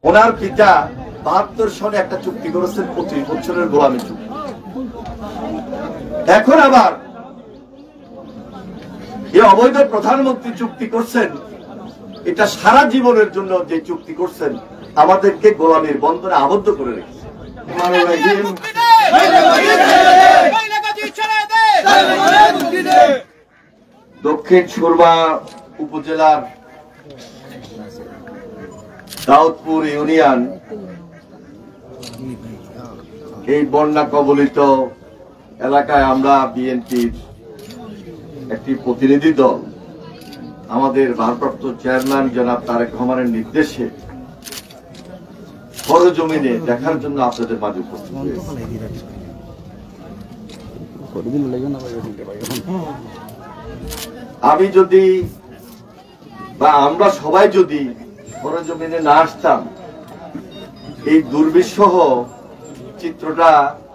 ওনার পিতা ৭২ সনে একটা চুক্তি করেছেন ২৫ বছরের গোলামি চুক্তি। এখন আবার এই অবৈধ প্রধানমন্ত্রী চুক্তি করছেন, এটা সারা জীবনের জন্য যে চুক্তি করছেন আমাদেরকে গোলামির বন্ধনে আবদ্ধ করে রেখেছে। দক্ষিণ সুরমা উপজেলার দাউদপুর ইউনিয়ন এই বন্যা কবলিত এলাকায় আমরা বিএনপির একটি প্রতিনিধি দল আমাদের ভারপ্রাপ্ত চেয়ারম্যান জনাব তারেক রহমানের নির্দেশে সরজমিনে দেখার জন্য আপনাদের মাঝে উপস্থিত হয়েছি। আমি যদি বা আমরা সবাই যদি সরজমিনে না আসতাম এই দুর্বিষহ চিত্রটা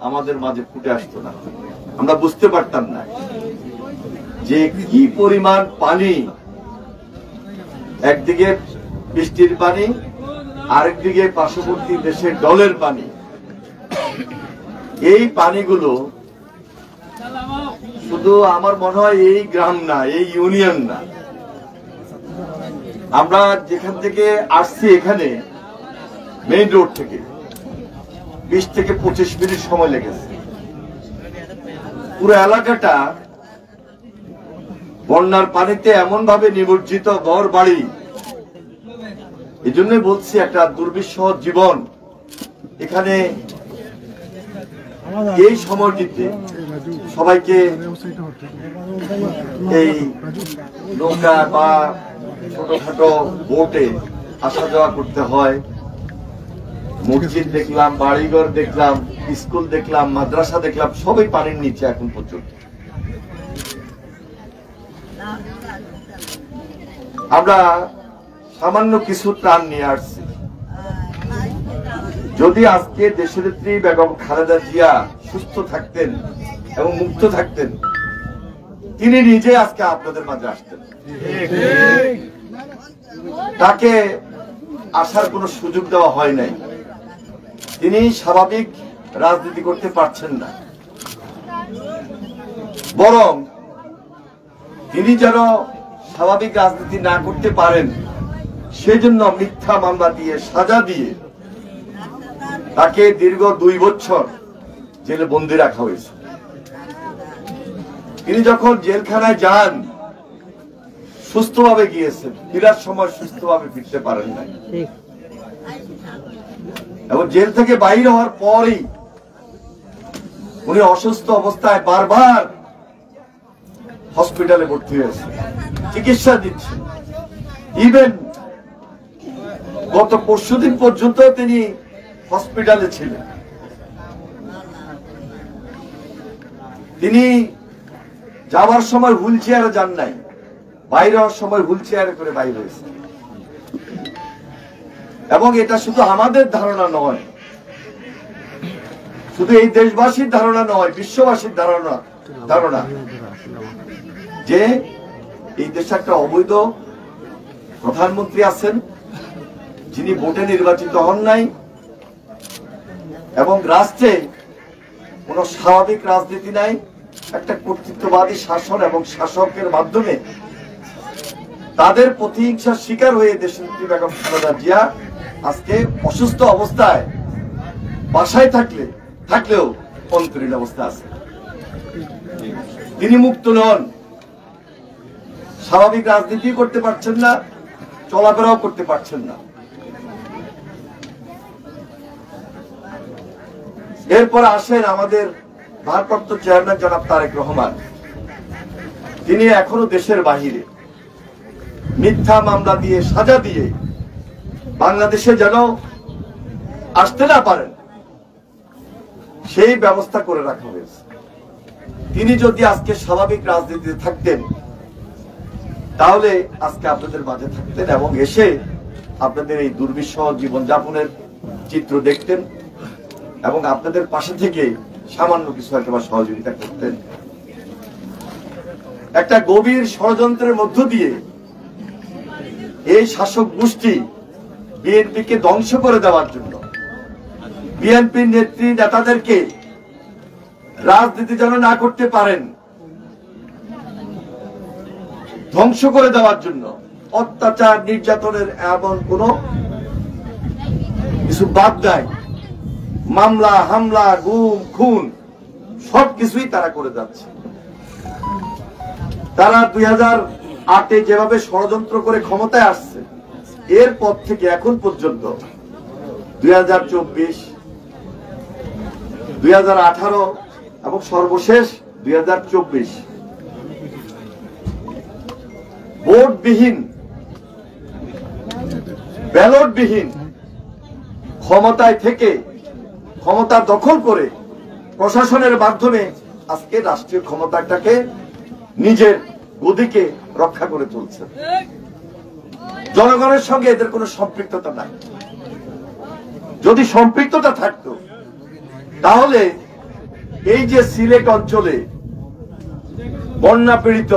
আমাদের মাঝে ফুটে আসতো না, আমরা বুঝতে পারতাম না যে কি পরিমাণ পানি, একদিকে বৃষ্টির পানি, আরেকদিকে পার্শ্ববর্তী দেশের ডলের পানি। এই পানিগুলো শুধু আমার মনে হয় এই গ্রাম না, এই ইউনিয়ন না, আমরা যেখান থেকে আসছি এখানে মেইন রোড থেকে ২০ থেকে ২৫ মিনিট সময় লেগেছে। পুরো এলাকাটা বন্যার পানিতে এমন ভাবে নিমজ্জিত, ঘর বাড়ি। এই জন্য বলছি একটা দুর্বিষহ জীবন। এখানে এই সময়টিতে সবাইকে এই নৌকা বা ছোটখাটো বোটে আসা যাওয়া করতে হয়। মসজিদ দেখলাম, বাড়িঘর দেখলাম, স্কুল দেখলাম, মাদ্রাসা দেখলাম, সবই পানির নিচে এখন পর্যন্ত। আমরা সামান্য কিছু ত্রাণ নিয়ে আসছি। যদি আজকে দেশনেত্রী বেগম খালেদা জিয়া সুস্থ থাকতেন এবং মুক্ত থাকতেন, তিনি নিজে আজকে আপনাদের মাঝে আসতেন। তাকে আসার কোনো সুযোগ দেওয়া হয় নাই। তিনি স্বাভাবিক রাজনীতি করতে পারছেন না, বরং তিনি যেন স্বাভাবিক রাজনীতি না করতে পারেন সেজন্য মিথ্যা মামলা দিয়ে, সাজা দিয়ে তাকে দীর্ঘ ২ বছর জেলে বন্দী রাখা হয়েছে। তিনি যখন জেলখানায় যান সুস্থভাবে গিয়েছেন, ফেরার সময় সুস্থভাবে ফিরতে পারেন নাই, এবং জেল থেকে বাইর হওয়ার পরই উনি অসুস্থ অবস্থায় বারবার হসপিটালে ভর্তি হয়েছে, চিকিৎসা দিচ্ছে। ইভেন গত পরশুদিন পর্যন্ত তিনি হসপিটালে ছিলেন। তিনি যাওয়ার সময় হুইল চেয়ারে যান নাই, বাইরে হওয়ার সময় হুইল চেয়ারে করে বাইরে হয়েছে। এবং এটা শুধু আমাদের ধারণা নয়, শুধু এই দেশবাসীর ধারণা নয়, বিশ্ববাসীর ধারণা যে এই দেশে একটা অবৈধ প্রধানমন্ত্রী আছেন, যিনি ভোটে নির্বাচিত হন নাই, এবং রাষ্ট্রে কোন স্বাভাবিক রাজনীতি নাই। একটা কর্তৃত্ববাদী শাসন এবং শাসকের মাধ্যমে তাদের প্রতিহিংসার শিকার হয়ে দেশনেত্রী বেগম খালেদা জিয়া আজকে অসুস্থ অবস্থায় বাসায় থাকলেও অন্তরীণ অবস্থা আছে। তিনি মুক্ত নন, স্বাভাবিক রাজনীতি করতে পারছেন না, চলাফেরাও করতে পারছেন না। এরপর আসেন আমাদের ভারপ্রাপ্ত চেয়ারম্যান জনাব তারেক রহমান। তিনি এখনো দেশের বাহিরে মিথ্যা মামলা দিয়ে, সাজা দিয়ে বাংলাদেশে যেন আসতে না পারেন সেই ব্যবস্থা করে রাখা হয়েছে। তিনি যদি আজকে স্বাভাবিক রাজনীতিতে থাকতেন তাহলে আজকে আপনাদের মাঝে থাকতেন এবং এসে আপনাদের এই দুর্বিষহ জীবনযাপনের চিত্র দেখতেন এবং আপনাদের পাশে থেকে সামান্য কিছু একটা সহযোগিতা করতেন। একটা গভীর ষড়যন্ত্রের মধ্য দিয়ে এই শাসক গোষ্ঠী বিএনপিকে ধ্বংস করে দেওয়ার জন্য, বিএনপির নেত্রী নেতাদেরকে রাজনীতি যেন না করতে পারেন, ধ্বংস করে দেওয়ার জন্য অত্যাচার নির্যাতনের এমন কোন কিছু বাদ নাই। মামলা হামলা গুম খুন সবকিছুই তারা করে যাচ্ছে। তারা 2008-এ যেভাবে ষড়যন্ত্র করে ক্ষমতায় আসছে, এরপর থেকে এখন পর্যন্ত 2024, 2018 এবং সর্বশেষ 2024 ভোটবিহীন, ব্যালটবিহীন ক্ষমতায় থেকে ক্ষমতা দখল করে প্রশাসনের মাধ্যমে আজকে রাষ্ট্রীয় ক্ষমতাটাকে নিজের গদিকে রক্ষা করে চলছে। জনগণের সঙ্গে এদের কোনো সম্পৃক্ততা নাই। যদি সম্পৃক্ততা থাকতো তাহলে এই যে সিলেট অঞ্চলে বন্যা পীড়িত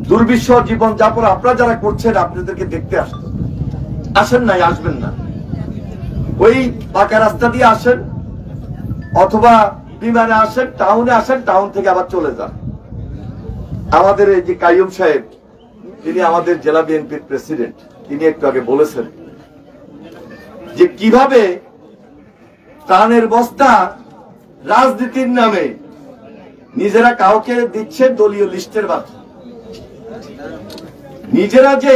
দুর্বিষহ জীবন যাপন আপনারা যারা করছেন, আপনাদেরকে দেখতে আসতো। আসেন নাই, আসবেন না। ওই পাকা রাস্তা দিয়ে আসেন অথবা বিমানে আসেন, টাউনে আসেন, টাউন থেকে আবার চলে যান। আমাদের এই যে কাইয়ুম সাহেব, তিনি আমাদের জেলা বিএনপির প্রেসিডেন্ট, তিনি একটু আগে বলেছেন যে কিভাবে ত্রাণের বস্তা রাজনীতির নামে নিজেরা কাউকে দিচ্ছে দলীয় লিস্টের মাধ্যমে। নিজেরা যে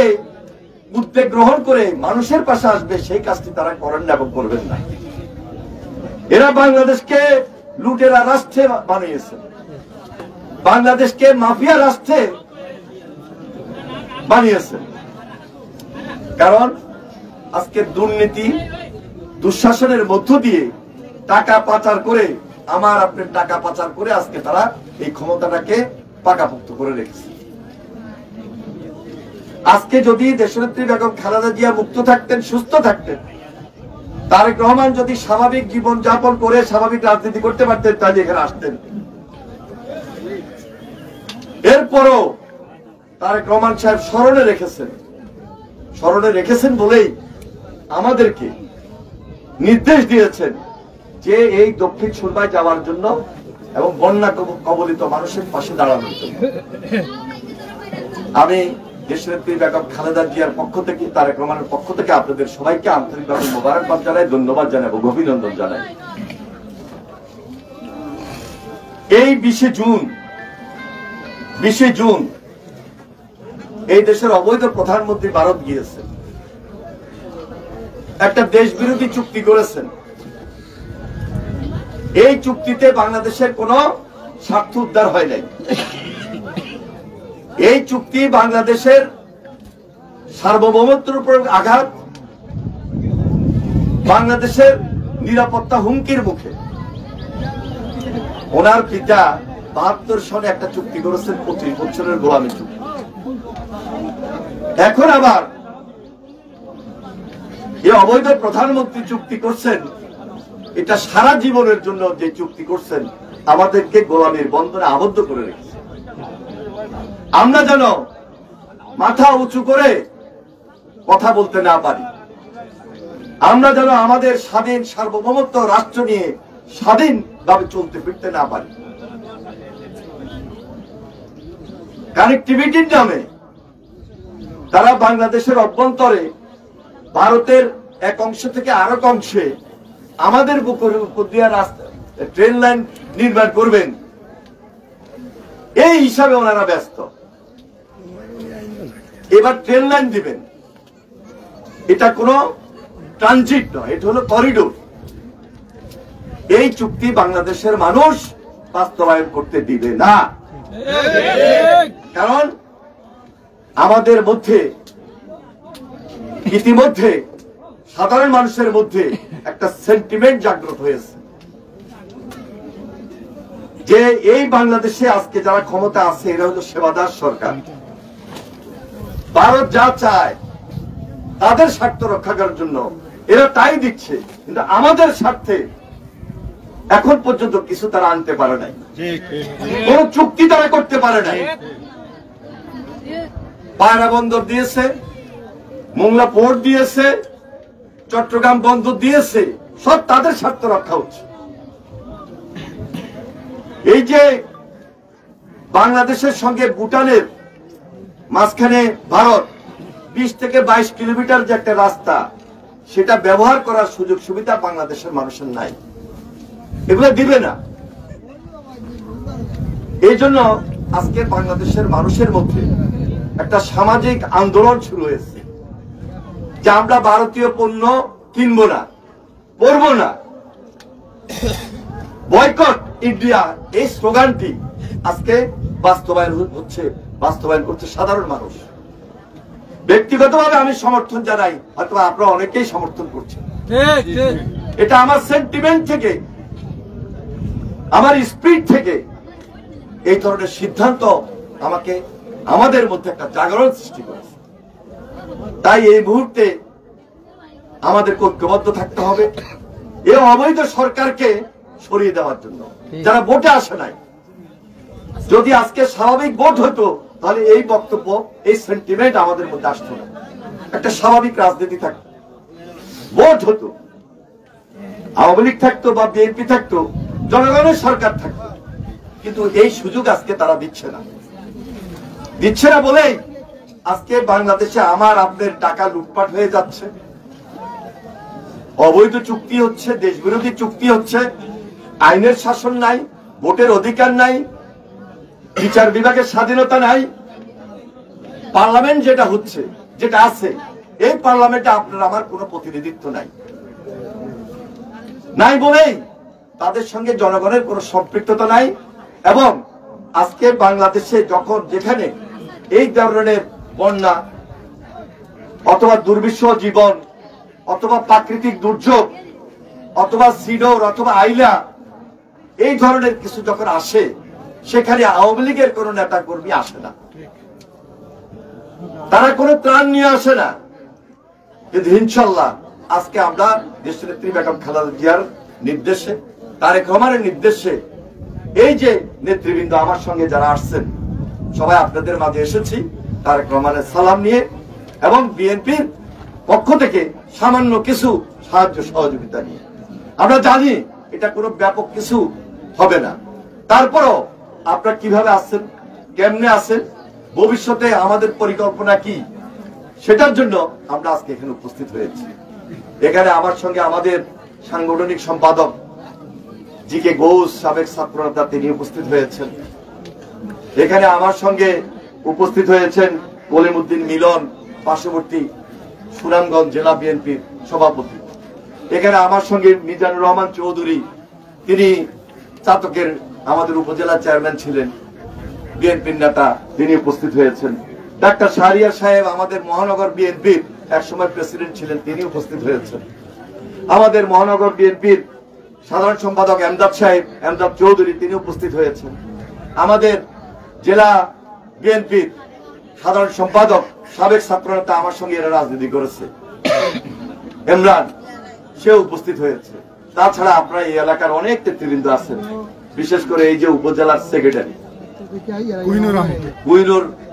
উদ্যোগ গ্রহণ করে মানুষের পাশে আসবে সেই কাজটি তারা করেন না এবং করবেন না। এরা বাংলাদেশকে লুটেরা রাষ্ট্রে বানিয়েছে, বাংলাদেশকে মাফিয়া রাষ্ট্রে বানিয়েছে। কারণ আজকে দুর্নীতি দুঃশাসনের মধ্য দিয়ে টাকা পাচার করে, আমার আপনার টাকা পাচার করে আজকে তারা এই ক্ষমতাটাকে পাকাপোক্ত করে রেখেছে। আজকে যদি দেশনেত্রী বেগম খালেদা জিয়া মুক্ত থাকতেন, সুস্থ থাকতেন, তারেক রহমান যদি স্বাভাবিক জীবন যাপন করে স্বাভাবিক রাজনীতি করতে পারতেন, তাহলে এখানে আসতেন। এরপরও তারেক রহমান সাহেব স্মরণে রেখেছেন বলেই আমাদেরকে নির্দেশ দিয়েছেন যে এই দক্ষিণ সুরমায় যাওয়ার জন্য এবং বন্যা কবলিত মানুষের পাশে দাঁড়ানোর জন্য। আমি দেশনেত্রী বেগম খালেদা জিয়ার পক্ষ থেকে, তারেক রহমানের পক্ষ থেকে আপনাদের সবাইকে আন্তরিকভাবে মোবারকবাদ জানাই, ধন্যবাদ জানাই এবং অভিনন্দন জানাই। এই 20 জুন এই দেশের অবৈধ প্রধানমন্ত্রী ভারত গিয়েছেন, একটা দেশ বিরোধী চুক্তি করেছেন। এই চুক্তিতে বাংলাদেশের কোন স্বার্থ উদ্ধার হয় নাই। এই চুক্তি বাংলাদেশের সার্বভৌমত্বের উপর আঘাত, বাংলাদেশের নিরাপত্তা হুমকির মুখে। ওনার পিতা 72 সনে একটা চুক্তি করেছেন, 25 বছরের গোলামি চুক্তি। এখন আবার এই অবৈধ প্রধানমন্ত্রী চুক্তি করছেন, এটা সারা জীবনের জন্য যে চুক্তি করছেন, আমাদেরকে গোলামির বন্ধনে আবদ্ধ করে রেখেছে। আমরা যেন মাথা উঁচু করে কথা বলতে না পারি, আমরা যেন আমাদের স্বাধীন সার্বভৌমত্ব রাষ্ট্র নিয়ে স্বাধীনভাবে চলতে ফিরতে না পারি। কানেক্টিভিটির নামে তারা বাংলাদেশের অভ্যন্তরে ভারতের এক অংশ থেকে আরেক অংশে আমাদের উপর দিয়ে রাস্তা ট্রেন লাইন নির্মাণ করবেন, এই হিসাবে ওনারা ব্যস্ত। এবার ট্রেন লাইন দিবেন, এটা কোনো ট্রানজিট নয়, এটা হলো করিডোর। এই চুক্তি বাংলাদেশের মানুষ বাস্তবায়ন করতে দিবে না। কারণ আমাদের মধ্যে ইতিমধ্যে সাধারণ মানুষের মধ্যে একটা সেন্টিমেন্ট জাগ্রত হয়েছে যে এই বাংলাদেশে আজকে যারা ক্ষমতা আছে এরা হলো সেবাদার সরকার। ভারত যা চায় তাদের স্বার্থ রক্ষা করার জন্য এরা তাই দিচ্ছে, কিন্তু আমাদের স্বার্থে এখন পর্যন্ত কিছু তারা আনতে পারে নাই, কোন চুক্তি তারা করতে পারে নাই। পায়রা বন্দর দিয়েছে, মোংলা পোর্ট দিয়েছে, চট্টগ্রাম বন্দর দিয়েছে, সব তাদের স্বার্থ রক্ষা হচ্ছে। এই যে বাংলাদেশের সঙ্গে ভুটানের মাঝখানে ভারত 20 থেকে 22 কিলোমিটার যে একটা রাস্তা, সেটা ব্যবহার করার সুযোগ সুবিধা বাংলাদেশের মানুষের নাই, এগুলো দিবে না। এই জন্য আজকে বাংলাদেশের মানুষের মধ্যে একটা সামাজিক আন্দোলন শুরু হয়েছে যে আমরা ভারতীয় পণ্য কিনবো না, পরবো না, বয়কট ইন্ডিয়া, এই স্লোগানটি আজকে বাস্তবায়ন করছে সাধারণ মানুষ। ব্যক্তিগতভাবে আমি সমর্থন জানাই, হয়তো আপনারা অনেকেই সমর্থন করছেন। এটা আমার সেন্টিমেন্ট থেকে, আমার স্পিরিট থেকে এই ধরনের সিদ্ধান্ত আমাদের মধ্যে একটা জাগরণ সৃষ্টি করেছে। তাই এই মুহূর্তে আমাদের ঐক্যবদ্ধ থাকতে হবে এই অবৈধ সরকারকে সরিয়ে দেওয়ার জন্য, যারা ভোটে আসে নাই। যদি আজকে স্বাভাবিক ভোট হতো তাহলে এই বক্তব্য, এই সেন্টিমেন্ট আমাদের মধ্যে আসতো না। একটা স্বাভাবিক রাজনীতি থাকতো, ভোট হতো, আওয়ামী লীগ থাকতো বা বিএনপি থাকতো, জনগণের সরকার থাকতো। কিন্তু এই সুযোগ আজকে তারা দিচ্ছে না বলেই আজকে বাংলাদেশে আমার আপনার টাকা লুটপাট হয়ে যাচ্ছে, অবৈধ চুক্তি হচ্ছে, দেশবিরোধী চুক্তি হচ্ছে, আইনের শাসন নাই, ভোটের অধিকার নাই, বিচার বিভাগের স্বাধীনতা নাই। পার্লামেন্ট যেটা আছে, এই পার্লামেন্টে আপনার আমার কোনো প্রতিনিধিত্ব নাই বলেই তাদের সঙ্গে জনগণের কোনো সম্পৃক্ততা নাই। এবং আজকে বাংলাদেশে যেখানে এই ধরনের বন্যা অথবা দুর্বিষহ জীবন অথবা প্রাকৃতিক দুর্যোগ অথবা সিডোর অথবা আইলা, এই ধরনের কিছু যখন আসে, সেখানে আওয়ামী লীগের কোন নেতা কর্মী আসে না, তারা কোনো ত্রাণ নিয়ে আসে না। কিন্তু ইনশাল্লাহ আজকে আমরা দেশনেত্রী বেগম খালেদা জিয়ার নির্দেশে, তারেক রহমানের নির্দেশে, এই যে নেতৃবৃন্দ আমার সঙ্গে যারা আসছেন, সবাই আপনাদের মাঝে এসেছি তারেক রহমানের সালাম নিয়ে এবং বিএনপির পক্ষ থেকে সামান্য কিছু সাহায্য সহযোগিতা নিয়ে। আমরা জানি এটা কোনো ব্যাপক কিছু হবে না, তারপরও আপনারা কিভাবে আসছেন, কেমনে আসেন, ভবিষ্যতে আমাদের পরিকল্পনা কি, সেটার জন্য আমরা আজকে এখানে উপস্থিত হয়েছি। এখানে আমার সঙ্গে আমাদের সাংগঠনিক সম্পাদক জি.কে. ঘোষ, সাবেক ছাত্রনেতা, তিনি উপস্থিত হয়েছেন। এখানে আমার সঙ্গে উপস্থিত হয়েছেন কলিমউদ্দিন মিলন, পার্শ্ববর্তী সুনামগঞ্জ জেলা বিএনপির সভাপতি। এখানে আমার সঙ্গে মিজানুর রহমান চৌধুরী, তিনি চাতকের আমাদের উপজেলা চেয়ারম্যান ছিলেন, বিএনপির নেতা, তিনি উপস্থিত হয়েছেন। ডাক্তার শাহরিয়ার সাহেব আমাদের মহানগর বিএনপির একসময় প্রেসিডেন্ট ছিলেন, তিনি উপস্থিত হয়েছেন। আমাদের মহানগর বিএনপির সাধারণ সম্পাদক এমদাদ চৌধুরী, তিনি উপস্থিত হয়েছেন। আমাদের জেলা বিএনপির সাধারণ সম্পাদক, সাবেক ছাত্রনেতা, আমার সঙ্গে এরা রাজনীতি করেছে, ইমরান, সে উপস্থিত হয়েছে। তাছাড়া আপনারা এই এলাকার অনেক নেতৃবৃন্দ আছেন, বিশেষ করে এই যে উপজেলার সেক্রেটারি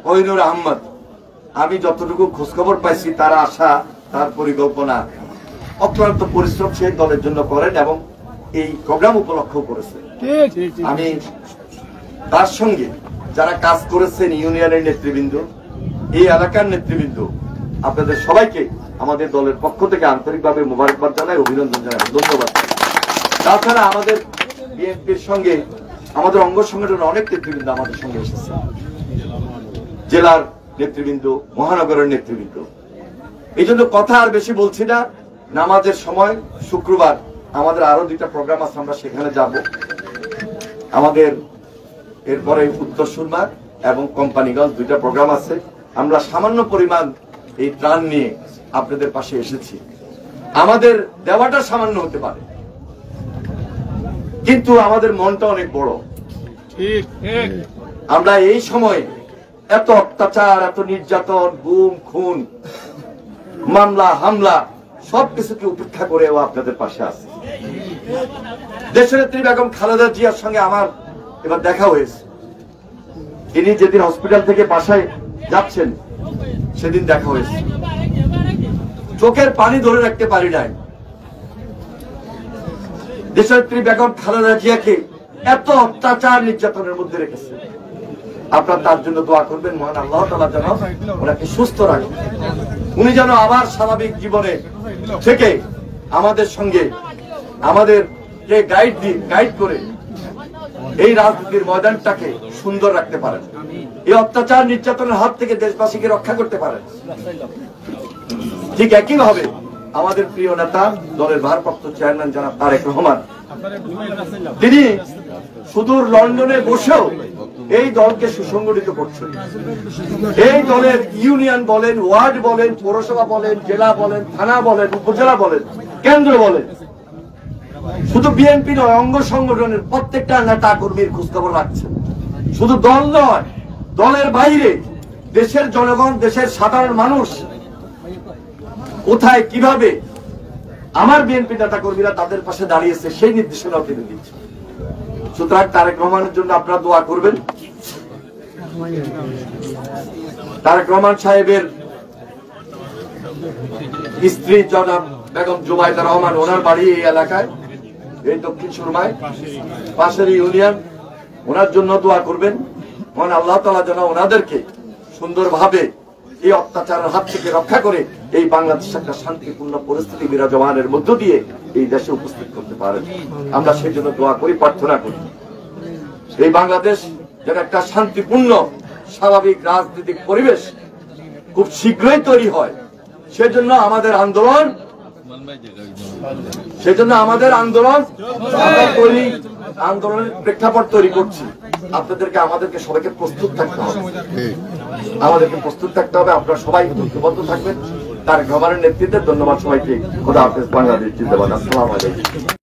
কোহিনুর আহমদ, আমি যতটুকু খোঁজখবর পাইছি, তার আশা, তার পরিকল্পনা, অক্লান্ত পরিশ্রম সেই দলের জন্য করেন এবং এই প্রোগ্রাম উপলক্ষ করেছে। আমি তার সঙ্গে যারা কাজ করেছেন, ইউনিয়নের নেতৃবৃন্দ, এই এলাকার নেতৃবৃন্দ, আপনাদের সবাইকে আমাদের দলের পক্ষ থেকে আন্তরিকভাবে মোবারকবাদ জানাই, অভিনন্দন জানাই, ধন্যবাদ। তাছাড়া আমাদের বিএনপির সঙ্গে আমাদের অঙ্গ সংগঠনের অনেক নেতৃবৃন্দ আমাদের সঙ্গে এসেছে, জেলার নেতৃবৃন্দ, মহানগরের নেতৃবৃন্দ। এই জন্য কথা আর বেশি বলছি না। নামাজের সময় শুক্রবার আমাদের আরো 2টা প্রোগ্রাম আছে, আমরা সেখানে যাব। আমাদের এরপরে উত্তর সুরমা এবং কোম্পানিগঞ্জ 2টা প্রোগ্রাম আছে। আমরা সামান্য পরিমাণ এই ত্রাণ নিয়ে আপনাদের পাশে এসেছি। আমাদের দেওয়াটা সামান্য হতে পারে, কিন্তু আমাদের মনটা অনেক বড়। আমরা এই সময় এত অত্যাচার, এত নির্যাতন, গুম খুন, মামলা হামলা সবকিছুকে উপেক্ষা করেও আপনাদের পাশে আছে। দেশনেত্রী বেগম খালেদা জিয়ার সঙ্গে আমার এবার দেখা হয়েছে। তিনি যেদিন হসপিটাল থেকে বাসায় যাচ্ছেন সেদিন দেখা হয়েছে। চোখের পানি ধরে রাখতে পারি নাই। দেশনেত্রী বেগম খালেদা জিয়াকে এত অত্যাচার নির্যাতনের মধ্যে রেখেছে। আপনার তার জন্য দোয়া করবেন, মহান আল্লাহ তাআলা যেন ওনাকে সুস্থ রাখেন, উনি যেন আবার স্বাভাবিক জীবনে থেকে আমাদের সঙ্গে আমাদের যে গাইড করে এই রাজনীতির ময়দানটাকে সুন্দর রাখতে পারেন, এই অত্যাচার নির্যাতনের হাত থেকে দেশবাসীকে রক্ষা করতে পারেন। ঠিক একই ভাবে আমাদের প্রিয় নেতা দলের ভারপ্রাপ্ত চেয়ারম্যান জনাব তারেক রহমান, তিনি সুদূর লন্ডনে বসেও এই দলকে সুসংগঠিত করছেন। এই দলের ইউনিয়ন বলেন, ওয়ার্ড বলেন, পৌরসভা বলেন, জেলা বলেন, থানা বলেন, উপজেলা বলেন, কেন্দ্র বলেন, শুধু বিএনপি নয়, অঙ্গ সংগঠনের প্রত্যেকটা নেতা কর্মীর খোঁজখবর রাখছেন। শুধু দল নয়, দলের বাইরে দেশের জনগণ, দেশের সাধারণ মানুষ কোথায় কিভাবে আমার বিএনপি নেতা কর্মীরা তাদের পাশে দাঁড়িয়েছে সেই নির্দেশনাও তিনি দিচ্ছেন। সুতরাং তারেক রহমানের জন্য আপনারা দোয়া করবেন। তারেক রহমান সাহেবের স্ত্রী জনাব বেগম জুবাইদা রহমান, ওনার বাড়ি এই এলাকায়, এই দক্ষিণ সুরমায়, পাশের ইউনিয়ন। ওনার জন্য দোয়া করবেন, মহান আল্লাহ তাআলা যেন ওনাদেরকে সুন্দরভাবে এই অত্যাচারের হাত থেকে রক্ষা করে এই বাংলাদেশ একটা শান্তিপূর্ণ পরিস্থিতি বিরাজমানের মধ্য দিয়ে এই দেশে উপস্থিত করতে পারেন। আমরা সেই জন্য দোয়া করি, প্রার্থনা করি। এই বাংলাদেশ যেন একটা শান্তিপূর্ণ স্বাভাবিক রাজনৈতিক পরিবেশ খুব শীঘ্রই তৈরি হয়, সেজন্য আমাদের আন্দোলন আন্দোলনের প্রেক্ষাপট তৈরি করছি। আমাদেরকে সবাইকে প্রস্তুত থাকতে হবে, আপনারা সবাই ঐক্যবদ্ধ থাকবেন। তারেক রহমানের নেতৃত্বে ধন্যবাদ সবাইকে। খোদা হাফেজ। বাংলাদেশ জিন্দাবাদ। আসসালামু আলাইকুম।